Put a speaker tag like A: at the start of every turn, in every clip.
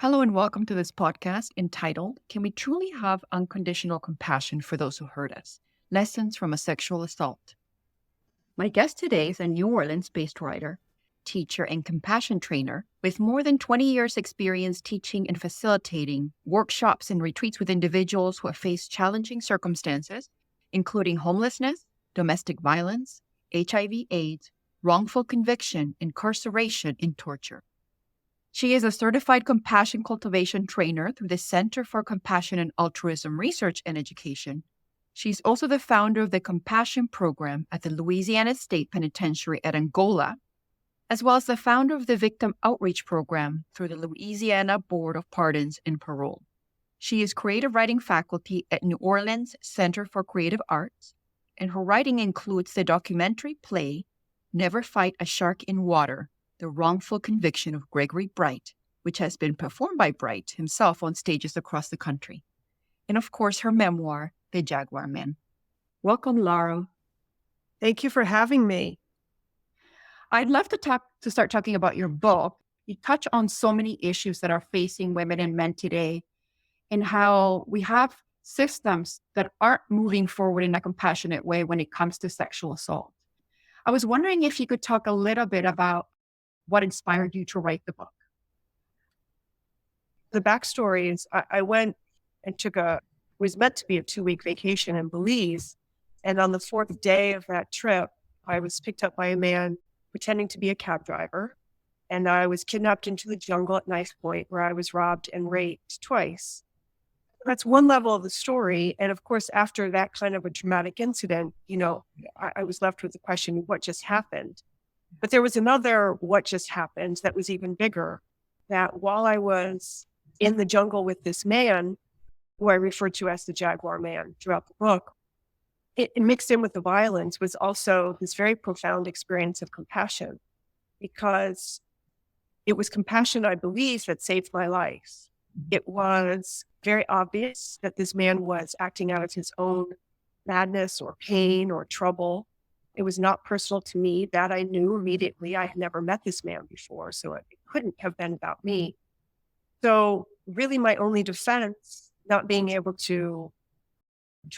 A: Hello and welcome to this podcast entitled, Can We Truly Have Unconditional Compassion for Those Who Hurt Us? Lessons from a Sexual Assault. My guest today is a New Orleans-based writer, teacher, and compassion trainer with more than 20 years experience teaching and facilitating workshops and retreats with individuals who have faced challenging circumstances, including homelessness, domestic violence, HIV/AIDS, wrongful conviction, incarceration, and torture. She is a certified compassion cultivation trainer through the Center for Compassion and Altruism Research and Education. She's also the founder of the Compassion Program at the Louisiana State Penitentiary at Angola, as well as the founder of the Victim Outreach Program through the Louisiana Board of Pardons and Parole. She is creative writing faculty at New Orleans Center for Creative Arts, and her writing includes the documentary play Never Fight a Shark in Water, The Wrongful Conviction of Gregory Bright, which has been performed by Bright himself on stages across the country. And of course, her memoir, The Jaguar Man. Welcome, Lara.
B: Thank you for having me.
A: I'd love to start talking about your book. You touch on so many issues that are facing women and men today, and how we have systems that aren't moving forward in a compassionate way when it comes to sexual assault. I was wondering if you could talk a little bit about what inspired you to write the book.
B: The backstory is I went and was meant to be a 2-week vacation in Belize. And on the 4th day of that trip, I was picked up by a man pretending to be a cab driver. And I was kidnapped into the jungle at knife point, where I was robbed and raped twice. That's one level of the story. And of course, after that kind of a traumatic incident, I was left with the question, what just happened? But there was another what just happened that was even bigger, that while I was in the jungle with this man, who I referred to as the Jaguar Man throughout the book, it mixed in with the violence was also this very profound experience of compassion, because it was compassion, I believe, that saved my life. It was very obvious that this man was acting out of his own madness or pain or trouble. It was not personal to me. That I knew immediately. I had never met this man before, so it couldn't have been about me. So really my only defense, not being able to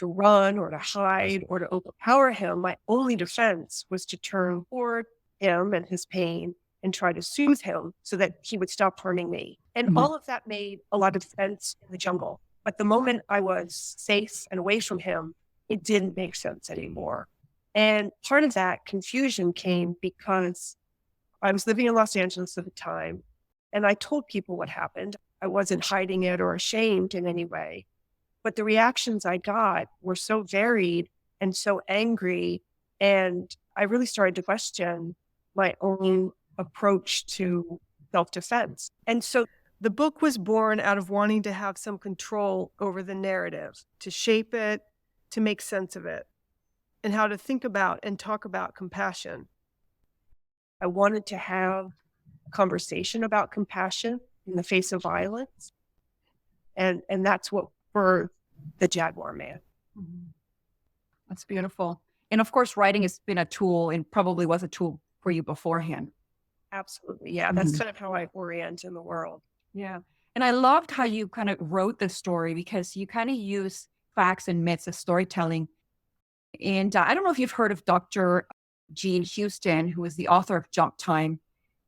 B: run or to hide or to overpower him, my only defense was to turn toward him and his pain and try to soothe him so that he would stop harming me. And all of that made a lot of sense in the jungle. But the moment I was safe and away from him, it didn't make sense anymore. And part of that confusion came because I was living in Los Angeles at the time, and I told people what happened. I wasn't hiding it or ashamed in any way. But the reactions I got were so varied and so angry, and I really started to question my own approach to self-defense. And so
C: the book was born out of wanting to have some control over the narrative, to shape it, to make sense of it, and how to think about and talk about compassion.
B: I wanted to have a conversation about compassion in the face of violence. And that's what birthed the Jaguar Man.
A: That's beautiful. And of course, writing has been a tool and probably was a tool for you beforehand.
B: Absolutely. Yeah. That's kind of how I orient in the world.
A: Yeah. And I loved how you kind of wrote the story, because you kind of use facts and myths as storytelling. And I don't know if you've heard of Dr. Jean Houston, who is the author of Jump Time.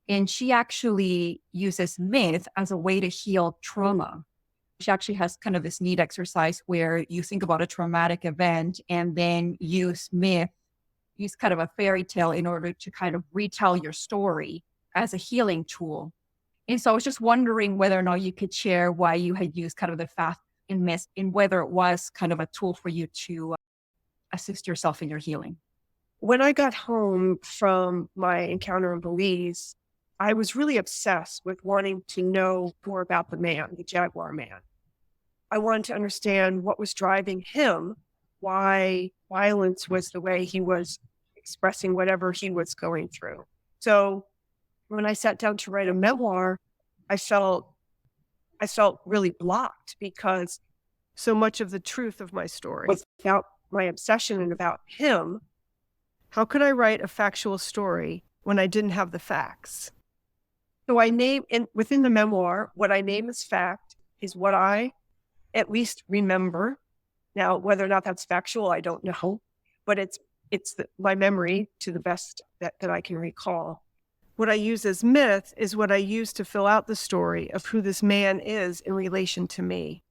A: And she actually uses myth as a way to heal trauma. She actually has kind of this neat exercise where you think about a traumatic event and then use myth, use kind of a fairy tale in order to kind of retell your story as a healing tool. And so I was just wondering whether or not you could share why you had used kind of the facts and myths, and whether it was kind of a tool for you to assist yourself in your healing.
B: When I got home from my encounter in Belize, I was really obsessed with wanting to know more about the man, the Jaguar Man. I wanted to understand what was driving him, why violence was the way he was expressing whatever he was going through. So when I sat down to write a memoir, I felt really blocked, because
C: So much of the truth of my story.
B: without my obsession and about him,
C: How could I write a factual story when I didn't have the facts?
B: So I name within the memoir, what I name as fact is what I at least remember. Now, whether or not that's factual, I don't know, but my memory to the best that I can recall.
C: What I use as myth is what I use to fill out the story of who this man is in relation to me.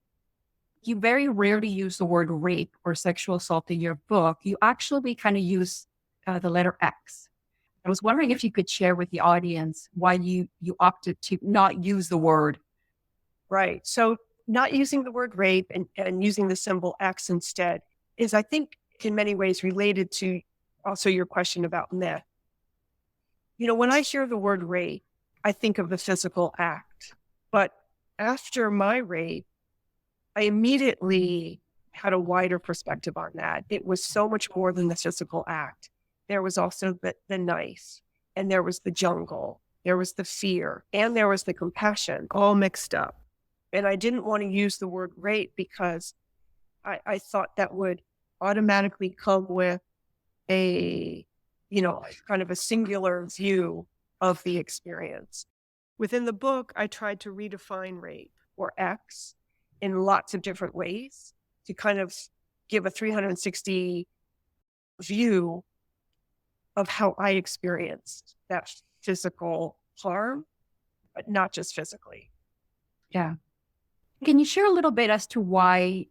A: You very rarely use the word rape or sexual assault in your book. You actually kind of use the letter X. I was wondering if you could share with the audience why you opted to not use the word.
B: Right. So not using the word rape and using the symbol X instead is, I think, in many ways related to also your question about myth. When I hear the word rape, I think of the physical act. But after my rape, I immediately had a wider perspective on that. It was so much more than the physical act. There was also the knife, and there was the jungle, there was the fear, and there was the compassion
C: All mixed up.
B: And I didn't want to use the word rape because I thought that would automatically come with a, kind of a singular view of the experience.
C: Within the book, I tried to redefine rape.
B: Or X in lots of different ways to kind of give a 360 view of how I experienced that physical harm, but not just physically.
A: Yeah. Can you share a little bit as to why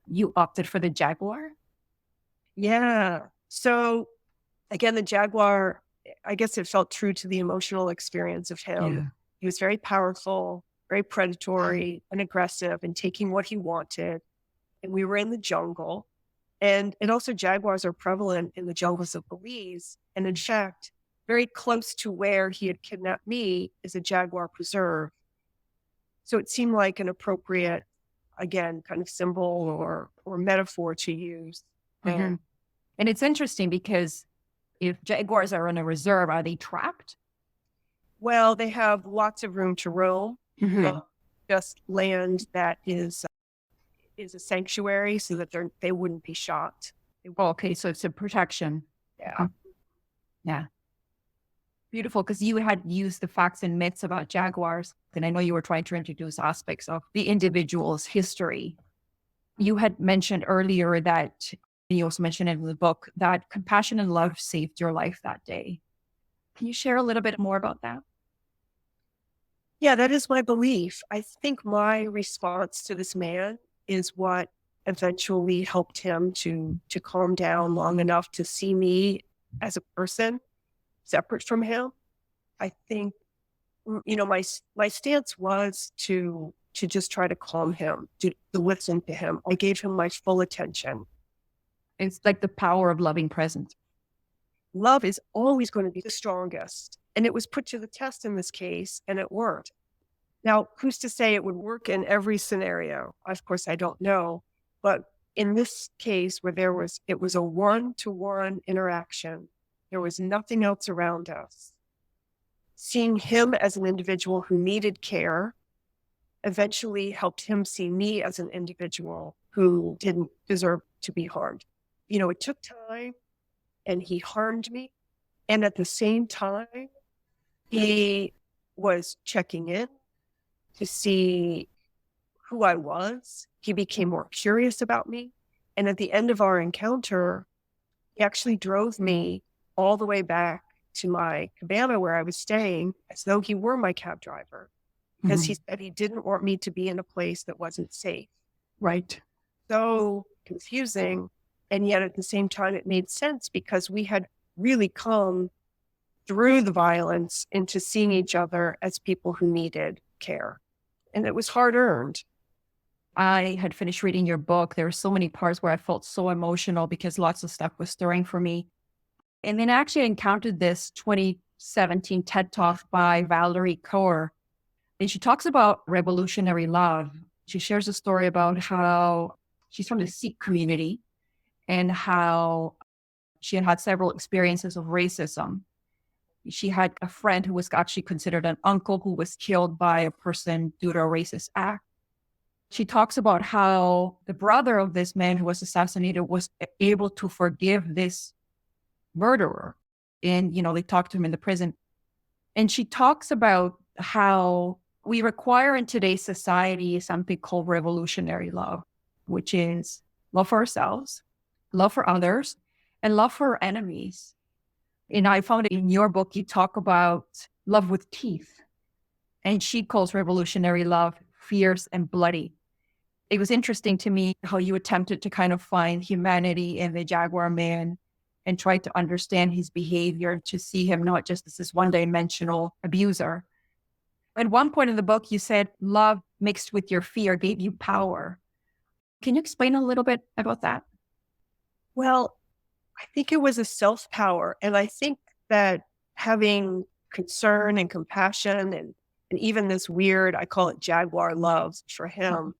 A: you opted for the Jaguar?
B: Yeah. So again, the Jaguar, I guess it felt true to the emotional experience of him.
A: Yeah.
B: He was very powerful, very predatory and aggressive and taking what he wanted. And we were in the jungle. And also jaguars are prevalent in the jungles of Belize. And in fact, very close to where he had kidnapped me is a jaguar preserve. So it seemed like an appropriate, again, kind of symbol or metaphor to use.
A: Mm-hmm. And it's interesting because if jaguars are in a reserve, are they trapped?
B: Well, they have lots of room to roam.
A: Mm-hmm.
B: Just land that is a sanctuary so that they wouldn't be shot.
A: Oh, okay, so it's a protection.
B: Yeah.
A: Yeah. Beautiful, because you had used the facts and myths about jaguars, and I know you were trying to introduce aspects of the individual's history. You had mentioned earlier that, you also mentioned in the book, that compassion and love saved your life that day. Can you share a little bit more about that?
B: Yeah, that is my belief. I think my response to this man is what eventually helped him to calm down long enough to see me as a person separate from him. I think, my stance was to just try to calm him, to listen to him. I gave him my full attention.
A: It's like the power of loving presence.
B: Love is always going to be the strongest. And it was put to the test in this case, and it worked. Now, who's to say it would work in every scenario? Of course, I don't know. But in this case where it was a one-to-one interaction, there was nothing else around us. Seeing him as an individual who needed care eventually helped him see me as an individual who didn't deserve to be harmed. It took time, and he harmed me. And at the same time, he was checking in to see who I was. He became more curious about me. And at the end of our encounter, he actually drove me all the way back to my cabana where I was staying as though he were my cab driver, because he said he didn't want me to be in a place that wasn't safe.
A: Right.
B: So confusing. And yet at the same time, it made sense because we had really come through the violence into seeing each other as people who needed care. And it was hard earned.
A: I had finished reading your book. There were so many parts where I felt so emotional because lots of stuff was stirring for me. And then I actually encountered this 2017 TED Talk by Valerie Kaur. And she talks about revolutionary love. She shares a story about how she's from the Sikh community and how she had several experiences of racism. She had a friend who was actually considered an uncle who was killed by a person due to a racist act. She talks about how the brother of this man who was assassinated was able to forgive this murderer. And, they talked to him in the prison. And she talks about how we require in today's society something called revolutionary love, which is love for ourselves, love for others, and love for our enemies. And I found in your book, you talk about love with teeth, and she calls revolutionary love fierce and bloody. It was interesting to me how you attempted to kind of find humanity in the Jaguar man and try to understand his behavior, to see him not just as this one-dimensional abuser. At one point in the book, you said love mixed with your fear gave you power. Can you explain a little bit about that?
B: Well, I think it was a self-power. And I think that having concern and compassion and even this weird, I call it Jaguar love for him,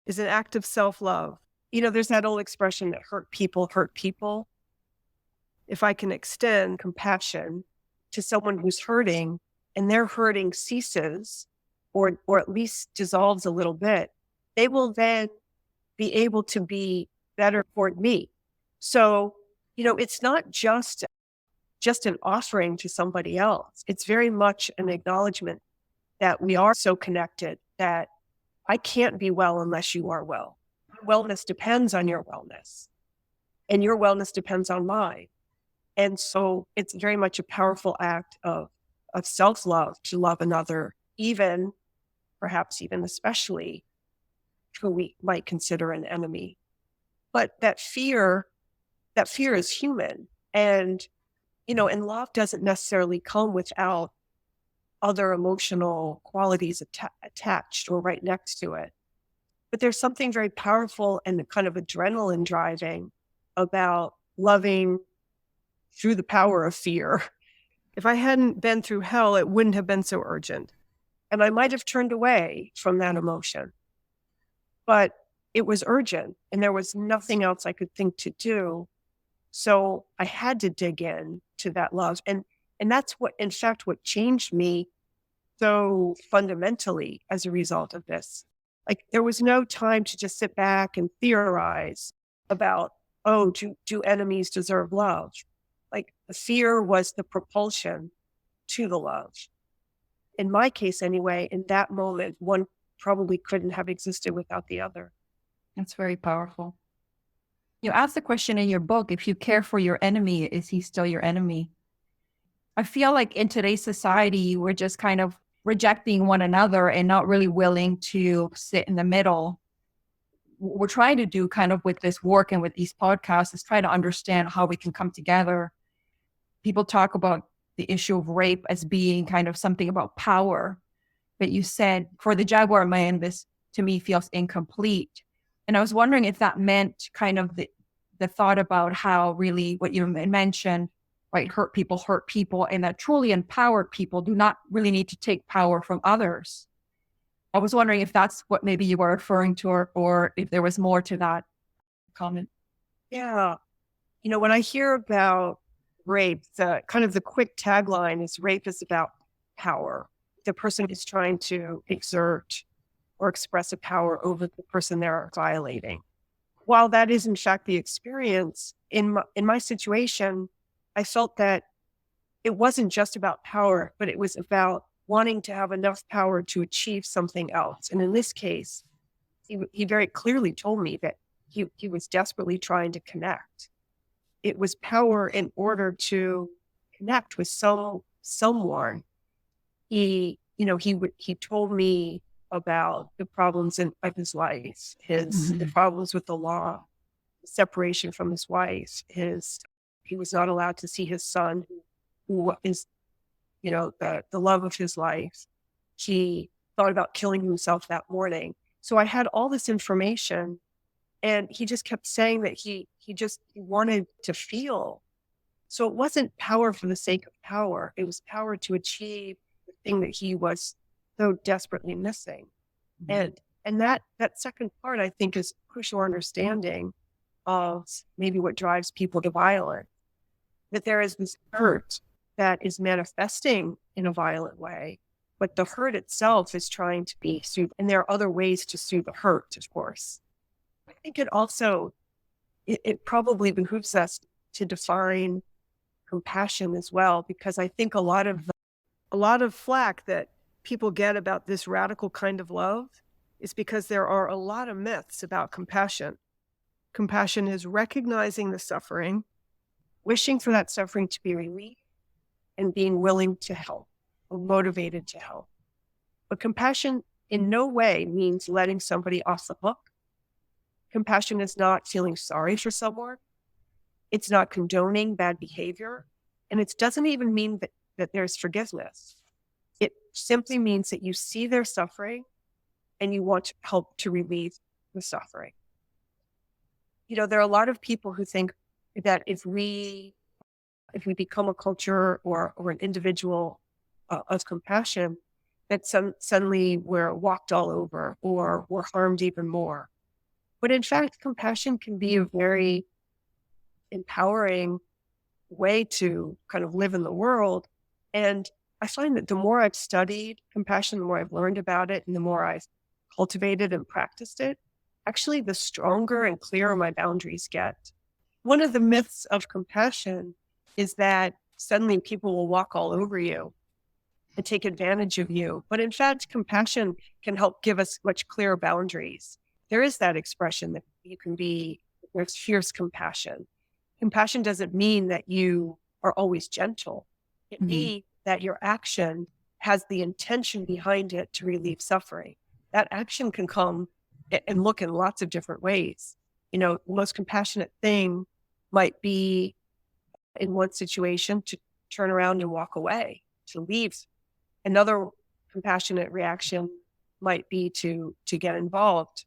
C: Is an act of self-love.
B: there's that old expression that hurt people hurt people. If I can extend compassion to someone who's hurting and their hurting ceases or at least dissolves a little bit, they will then be able to be better toward me. So, it's not just an offering to somebody else. It's very much an acknowledgement that we are so connected that I can't be well unless you are well. Wellness depends on your wellness, and your wellness depends on mine. And so it's very much a powerful act of self-love to love another, perhaps even especially who we might consider an enemy. But that fear is human. And, and love doesn't necessarily come without other emotional qualities attached or right next to it. But there's something very powerful and kind of adrenaline driving about loving through the power of fear.
C: If I hadn't been through hell, it wouldn't have been so urgent.
B: And I might have turned away from that emotion, but it was urgent and there was nothing else I could think to do. So I had to dig in to that love. And that's what changed me so fundamentally as a result of this. Like, there was no time to just sit back and theorize about, do enemies deserve love? Like, the fear was the propulsion to the love. In my case, anyway, in that moment, one probably couldn't have existed without the other.
A: That's very powerful. You ask the question in your book, if you care for your enemy, is he still your enemy? I feel like in today's society, we're just kind of rejecting one another and not really willing to sit in the middle. What we're trying to do kind of with this work and with these podcasts is try to understand how we can come together. People talk about the issue of rape as being kind of something about power. But you said for the Jaguar man, this to me feels incomplete. And I was wondering if that meant kind of the thought about how really what you mentioned, right? Hurt people, and that truly empowered people do not really need to take power from others. I was wondering if that's what maybe you were referring to, or if there was more to that comment.
B: Yeah. When I hear about rape, the quick tagline is rape is about power. The person is trying to exert or express a power over the person they're violating. While that is in fact the experience, in my situation, I felt that it wasn't just about power, but it was about wanting to have enough power to achieve something else. And in this case, he very clearly told me that he was desperately trying to connect. It was power in order to connect with someone. He told me about the problems of his life, the problems with the law, separation from his wife, he was not allowed to see his son, who is, the love of his life. He thought about killing himself that morning. So I had all this information, and he just kept saying that he wanted to feel. So it wasn't power for the sake of power. It was power to achieve the thing that he was so desperately missing. And that second part, I think, is crucial understanding of maybe what drives people to violence. That there is this hurt that is manifesting in a violent way, but the hurt itself is trying to be soothed. And there are other ways to soothe the hurt, of course. I think it also, it probably behooves us to define compassion as well, because I think a lot of
C: flack that people get about this radical kind of love is because there are a lot of myths about compassion. Compassion is recognizing the suffering,
B: wishing for that suffering to be relieved, and being willing to help or motivated to help. But compassion in no way means letting somebody off the hook. Compassion is not feeling sorry for someone. It's not condoning bad behavior. And it doesn't even mean that there's forgiveness. It simply means that you see their suffering and you want to help to relieve the suffering. There are a lot of people who think that if we become a culture or an individual of compassion, that suddenly we're walked all over or we're harmed even more. But in fact, compassion can be a very empowering way to kind of live in the world. And I find that the more I've studied compassion, the more I've learned about it, and the more I've cultivated and practiced it, actually the stronger and clearer my boundaries get. One of the myths of compassion is that suddenly people will walk all over you and take advantage of you. But in fact, compassion can help give us much clearer boundaries. There is that expression that there's fierce compassion. Compassion doesn't mean that you are always gentle. It means that your action has the intention behind it to relieve suffering. That action can come and look in lots of different ways. The most compassionate thing might be in one situation to turn around and walk away, to leave. Another compassionate reaction might be to get involved,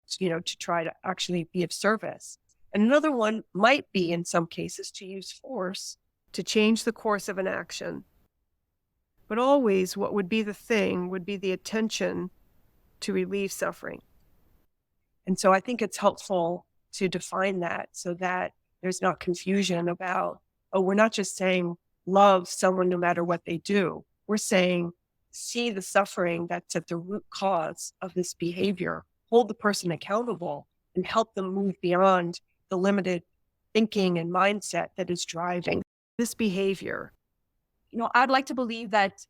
B: to try to actually be of service. And another one might be, in some cases, to use force
C: to change the course of an action. But always what would be the thing would be the attention to relieve suffering.
B: And so I think it's helpful to define that so that there's not confusion about, we're not just saying love someone no matter what they do. We're saying see the suffering that's at the root cause of this behavior, hold the person accountable, and help them move beyond the limited thinking and mindset that is driving
C: this behavior.
A: I'd like to believe that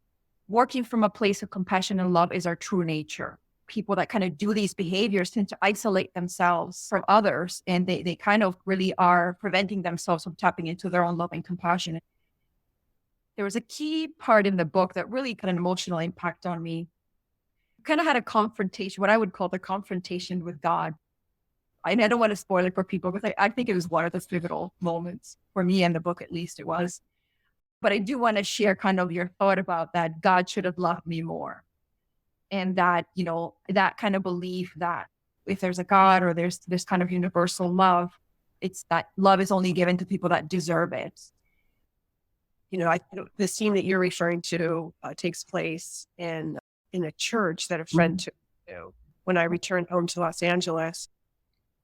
A: working from a place of compassion and love is our true nature. People that kind of do these behaviors tend to isolate themselves from others, and they kind of really are preventing themselves from tapping into their own love and compassion. There was a key part in the book that really had an emotional impact on me. Kind of had a confrontation, what I would call the confrontation with God. I don't want to spoil it for people, because I think it was one of the pivotal moments for me in the book, at least it was. But I do want to share kind of your thought about that God should have loved me more. And that, that kind of belief that if there's a God or there's this kind of universal love, it's that love is only given to people that deserve it. The scene that you're referring to takes place in a church that a friend took to when I returned home to Los Angeles.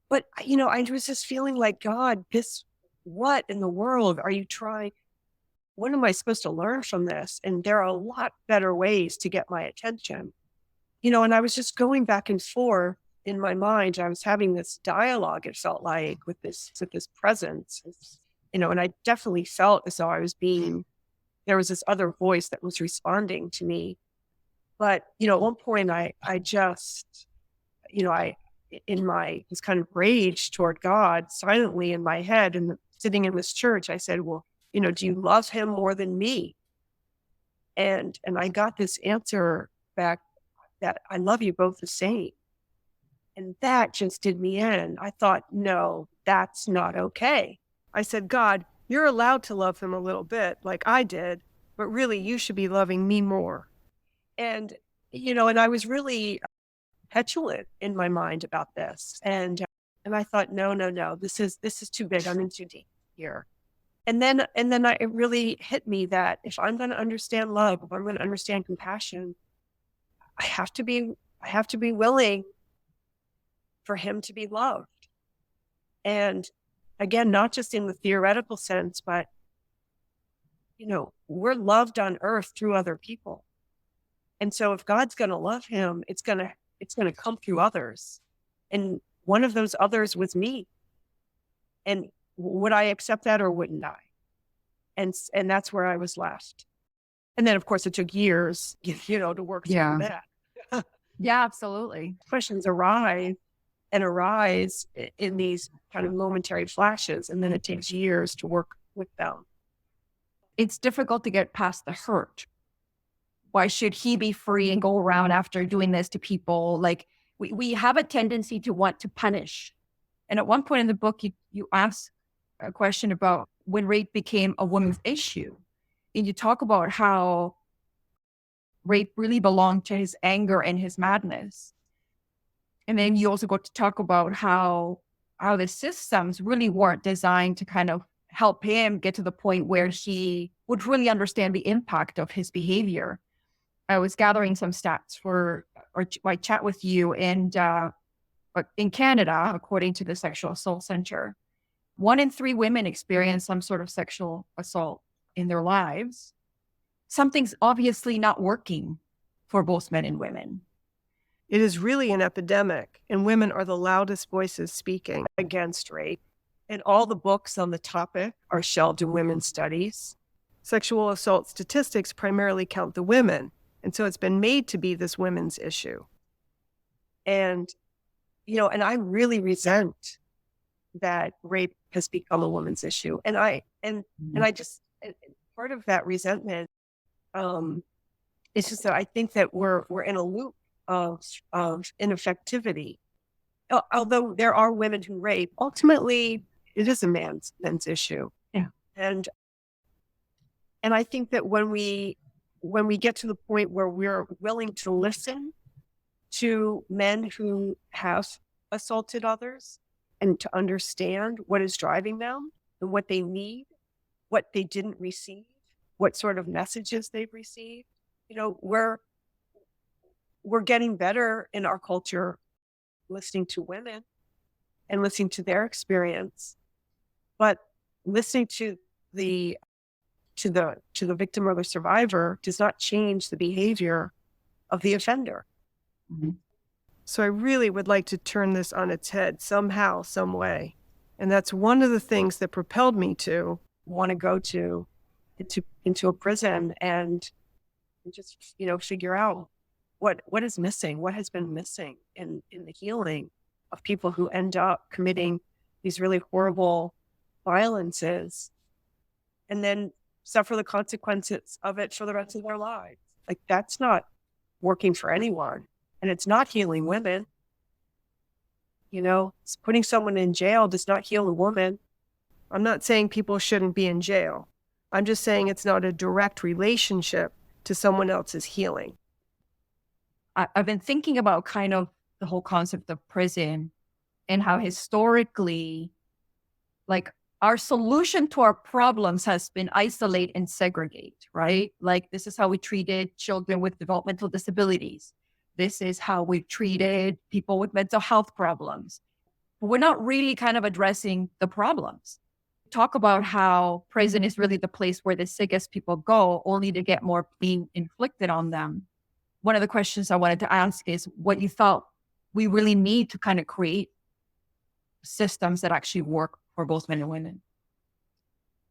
A: But, I was just feeling like, God, what in the world are you trying? What am I supposed to learn from this? And there are a lot better ways to get my attention. And I was just going back and forth in my mind. I was having this dialogue, it felt like, with this presence, and I definitely felt as though there was this other voice that was responding to me. But, at one point I just, in my this kind of rage toward God, silently in my head and sitting in this church, I said, well, do you love him more than me? And I got this answer back that I love you both the same. And that just did me in. I thought, no, that's not okay.
C: I said, God, you're allowed to love him a little bit like I did, but really you should be loving me more.
B: And, and I was really petulant in my mind about this. And I thought, no, this is too big. I'm in too deep here. And then it really hit me that if I'm going to understand love, if I'm going to understand compassion, I have to be willing for him to be loved. And again, not just in the theoretical sense, but, we're loved on earth through other people. And so if God's going to love him, it's going to come through others. And one of those others was me. And would I accept that or wouldn't I? And that's where I was left. And then, of course, it took years, to work through
A: Yeah.
B: that.
A: Yeah, absolutely.
B: Questions arise in these kind of momentary flashes, and then it takes years to work with them.
A: It's difficult to get past the hurt. Why should he be free and go around after doing this to people? Like we have a tendency to want to punish. And at one point in the book, you ask a question about when rape became a woman's issue. And you talk about how rape really belonged to his anger and his madness. And then you also go to talk about how the systems really weren't designed to kind of help him get to the point where he would really understand the impact of his behavior. I was gathering some stats for my chat with you, and in Canada, according to the Sexual Assault Center, 1 in 3 women experience some sort of sexual assault in their lives. Something's obviously not working for both men and women.
C: It is really an epidemic, and women are the loudest voices speaking
B: against rape. And all the books on the topic are shelved in women's studies.
C: Sexual assault statistics primarily count the women, and so it's been made to be this women's issue.
B: And, and I really resent that rape has become a woman's issue. And I just, part of that resentment is just that I think that we're in a loop of ineffectivity. Although there are women who rape, ultimately it is a men's issue.
A: Yeah.
B: And I think that when we get to the point where we're willing to listen to men who have assaulted others and to understand what is driving them and what they need, what they didn't receive, what sort of messages they've received, we're getting better in our culture listening to women and listening to their experience, but listening to the victim or the survivor does not change the behavior of the offender.
A: Mm-hmm.
C: So I really would like to turn this on its head somehow, some way. And that's one of the things that propelled me to
B: want to go into a prison and just, figure out what is missing, what has been missing in the healing of people who end up committing these really horrible violences and then suffer the consequences of it for the rest of their lives. Like, that's not working for anyone. And it's not healing women. Putting someone in jail does not heal a woman.
C: I'm not saying people shouldn't be in jail. I'm just saying it's not a direct relationship to someone else's healing.
A: I've been thinking about kind of the whole concept of prison and how historically, like, our solution to our problems has been isolate and segregate, right? Like, this is how we treated children with developmental disabilities. This is how we treated people with mental health problems. But we're not really kind of addressing the problems. Talk about how prison is really the place where the sickest people go, only to get more pain inflicted on them. One of the questions I wanted to ask is what you thought we really need to kind of create systems that actually work for both men and women.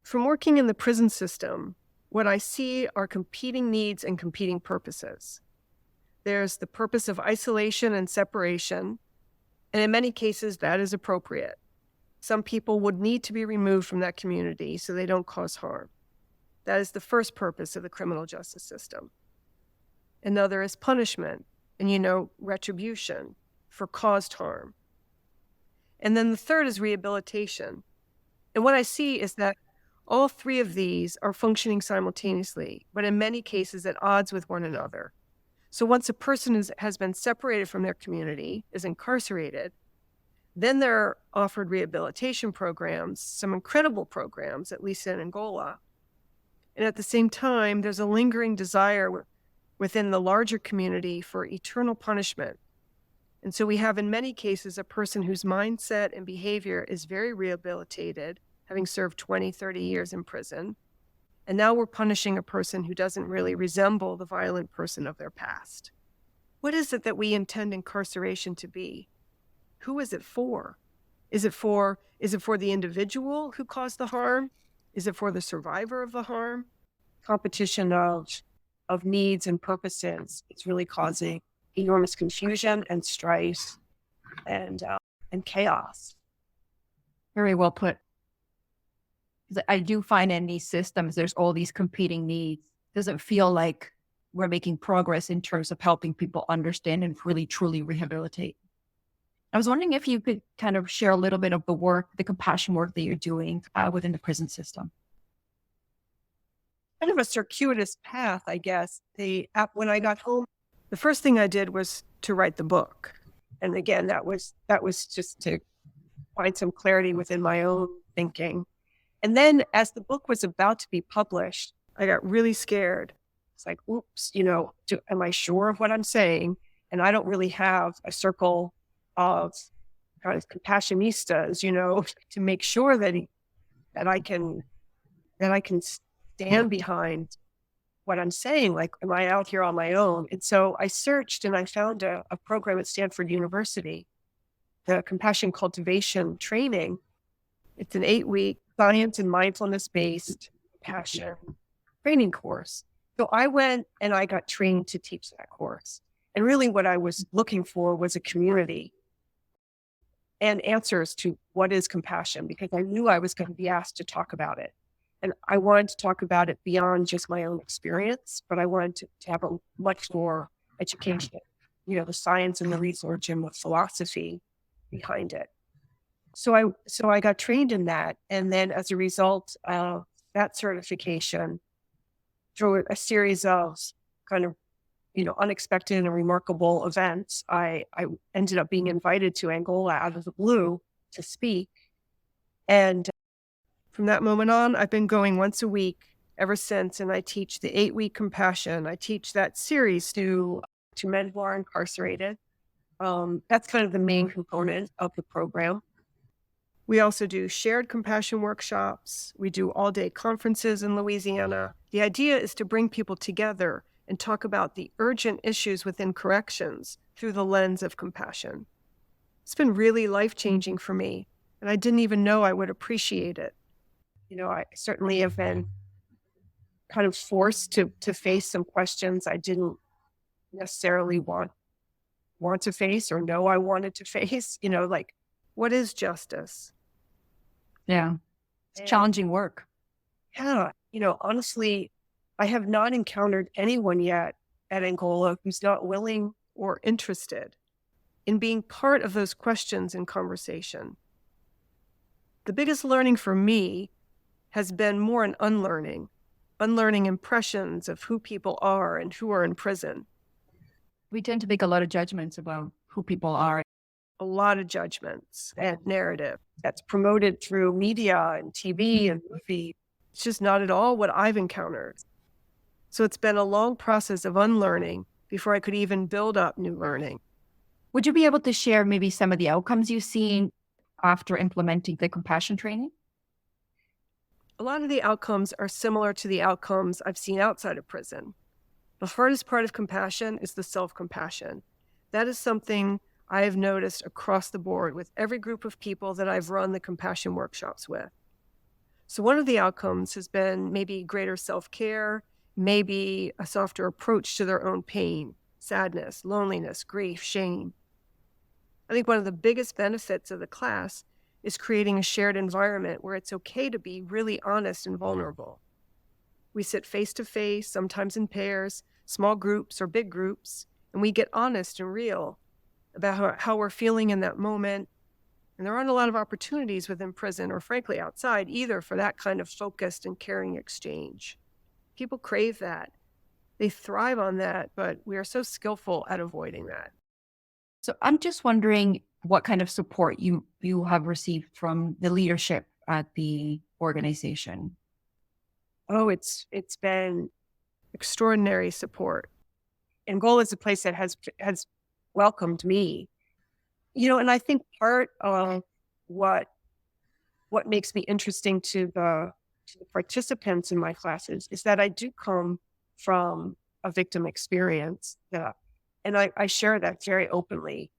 C: From working in the prison system, what I see are competing needs and competing purposes. There's the purpose of isolation and separation, and in many cases that is appropriate. Some people would need to be removed from that community so they don't cause harm. That is the first purpose of the criminal justice system. Another is punishment and, retribution for caused harm. And then the third is rehabilitation. And what I see is that all three of these are functioning simultaneously, but in many cases at odds with one another. So once a person has been separated from their community, is incarcerated, then they're offered rehabilitation programs, some incredible programs, at least in Angola. And at the same time, there's a lingering desire within the larger community for eternal punishment. And so we have, in many cases, a person whose mindset and behavior is very rehabilitated, having served 20, 30 years in prison. And now we're punishing a person who doesn't really resemble the violent person of their past. What is it that we intend incarceration to be? Who is it for? Is it for the individual who caused the harm? Is it for the survivor of the harm?
B: Competition of of needs and purposes is really causing enormous confusion and strife and chaos.
A: Very well put. 'Cause I do find in these systems, there's all these competing needs. Doesn't feel like we're making progress in terms of helping people understand and really truly rehabilitate. I was wondering if you could kind of share a little bit of the work, the compassion work that you're doing within the prison system.
B: Kind of a circuitous path, I guess. When I got home,
C: The first thing I did was to write the book.
B: and again, that was just to find some clarity within my own thinking. And then as the book was about to be published,
C: I got really scared.
B: it's like, oops, am I sure of what I'm saying? And I don't really have a circle of kind of compassionistas, to make sure that I can stand behind what I'm saying. Like, am I out here on my own? And so I searched and I found a program at Stanford University, the Compassion Cultivation Training. It's an 8-week science and mindfulness-based compassion training course. So I went and I got trained to teach that course. And really what I was looking for was a community and answers to what is compassion, because I knew I was going to be asked to talk about it. And I wanted to talk about it beyond just my own experience, but I wanted to have a much more education, the science and the research and the philosophy behind it. So I got trained in that. And then as a result of that certification, through a series of kind of, unexpected and remarkable events, I ended up being invited to Angola out of the blue to speak. And
C: From that moment on, I've been going once a week ever since, and I teach the 8-week compassion. I teach that series
B: to men who are incarcerated. That's kind of the main component of the program.
C: We also do shared compassion workshops. We do all-day conferences in Louisiana. The idea is to bring people together and talk about the urgent issues within corrections through the lens of compassion. It's been really life-changing for me, and I didn't even know I would appreciate it.
B: I certainly have been kind of forced to face some questions I didn't necessarily want to face or know I wanted to face, like,
C: What is justice?
A: Yeah. It's challenging work.
B: Yeah. Honestly, I have not encountered anyone yet at Angola who's not willing
C: Or interested in being part of those questions in conversation. The biggest learning for me has been more an unlearning impressions of who people are and who are in prison.
A: We tend to make a lot of judgments about who people are.
C: A lot of judgments and narrative.
B: that's promoted through media and TV and movie.
C: It's just not at all what I've encountered. So it's been a long process of unlearning before I could even build up new learning.
A: Would you be able to share maybe some of the outcomes you've seen after implementing the compassion training?
C: A lot of the outcomes are similar to the outcomes I've seen outside of prison. The hardest part of compassion is the self-compassion. That is something I have noticed across the board with every group of people that I've run the compassion workshops with. So one of the outcomes has been maybe greater self-care, maybe a softer approach to their own pain, sadness, loneliness, grief, shame. I think one of the biggest benefits of the class is creating a shared environment where it's okay to be really honest and vulnerable. We sit face to face, sometimes in pairs, small groups or big groups, and we get honest and real about how we're feeling in that moment. And there aren't a lot of opportunities within prison or frankly outside either for that kind of focused and caring exchange. People crave that. They thrive on that, but we are so skillful at avoiding that.
A: So I'm just wondering what kind of support you have received from the leadership at the organization.
B: Oh, it's been
C: Extraordinary support.
B: Angola is a place that has welcomed me, and I think part of what makes me interesting to the participants in my classes is that I do come from a victim experience, and I share that very openly.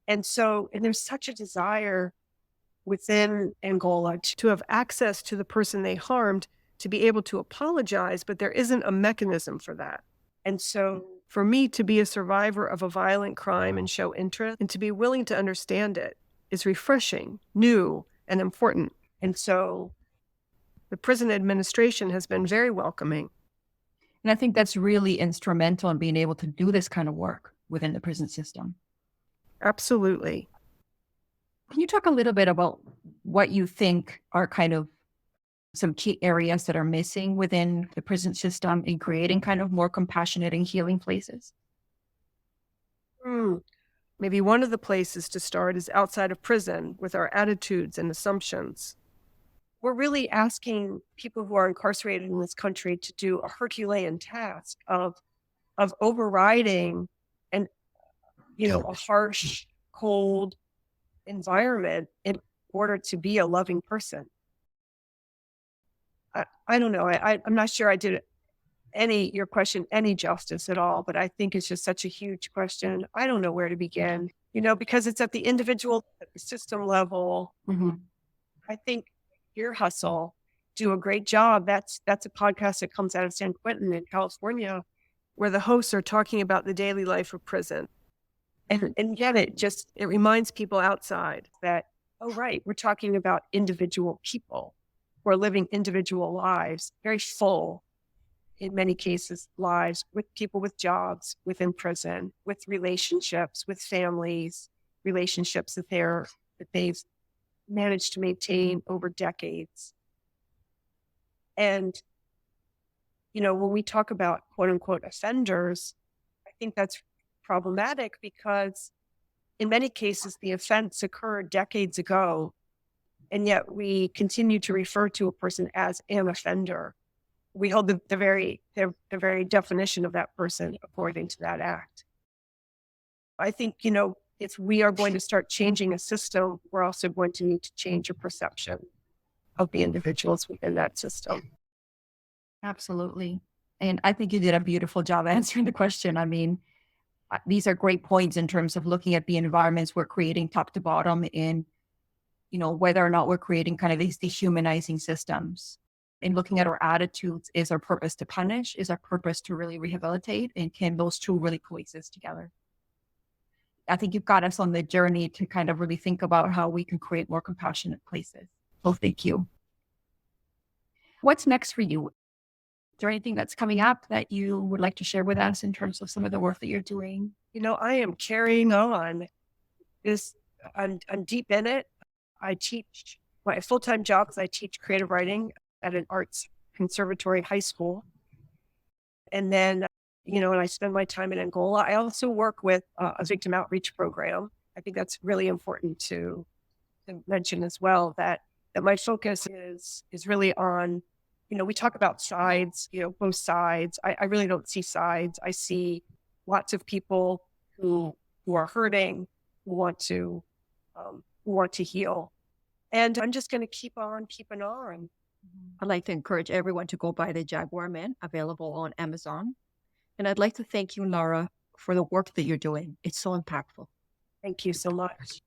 B: And there's such a desire within Angola
C: To have access to the person they harmed to be able to apologize, but there isn't a mechanism for that.
B: And so
C: For me to be a survivor of a violent crime and show interest and to be willing to understand it is refreshing, new, and important.
B: And so
C: The prison administration has been very welcoming.
A: And I think that's really instrumental in being able to do this kind of work within the prison system.
C: Absolutely.
A: Can you talk a little bit about what you think are kind of some key areas that are missing within the prison system in creating kind of more compassionate and healing places?
C: Maybe one of the places to start is outside of prison with our attitudes and assumptions.
B: we're really asking people who are incarcerated in this country to do a Herculean task of overriding and a harsh, cold environment in order to be a loving person. I don't know. I'm not sure I did your question any justice at all, but I think it's just such a huge question. I don't know where to begin, because it's at the individual system level. I think Ear Hustle do a great job. That's a podcast that comes out of San Quentin in California,
C: where the hosts are talking about the daily life of prison.
B: and yet
C: It reminds people outside
B: that, oh, right, we're talking about individual people who are living individual lives, very full, in many cases, lives with people with jobs within prison, with relationships, with families, relationships that they've managed to maintain over decades. And, when we talk about quote unquote offenders, I think that's problematic because in many cases, the offense occurred decades ago, and yet we continue to refer to a person as an offender. We hold the very definition of that person according to that act. I think, if we are going to start changing a system, we're also going to need to change a perception of the individuals within that system.
A: Absolutely. And I think you did a beautiful job answering the question. I mean, these are great points in terms of looking at the environments we're creating top to bottom in, whether or not we're creating kind of these dehumanizing systems. And looking at our attitudes, is our purpose to punish? Is our purpose to really rehabilitate? And can those two really coexist together? I think you've got us on the journey to kind of really think about how we can create more compassionate places. So thank you. What's next for you? Is there anything that's coming up that you would like to share with us in terms of some of the work that you're doing?
B: I am carrying on. I'm deep in it. I teach, my full-time job is I teach creative writing at an arts conservatory high school. And then, and I spend my time in Angola. I also work with a victim outreach program. I think that's really important to mention as well, that my focus is really on, we talk about sides, both sides. I really don't see sides. I see lots of people who are hurting, who want to heal. And I'm just going to keep on keeping on.
A: I'd like to encourage everyone to go buy The Jaguar Man, available on Amazon. And I'd like to thank you, Lara, for the work that you're doing. It's so impactful.
B: Thank you so much.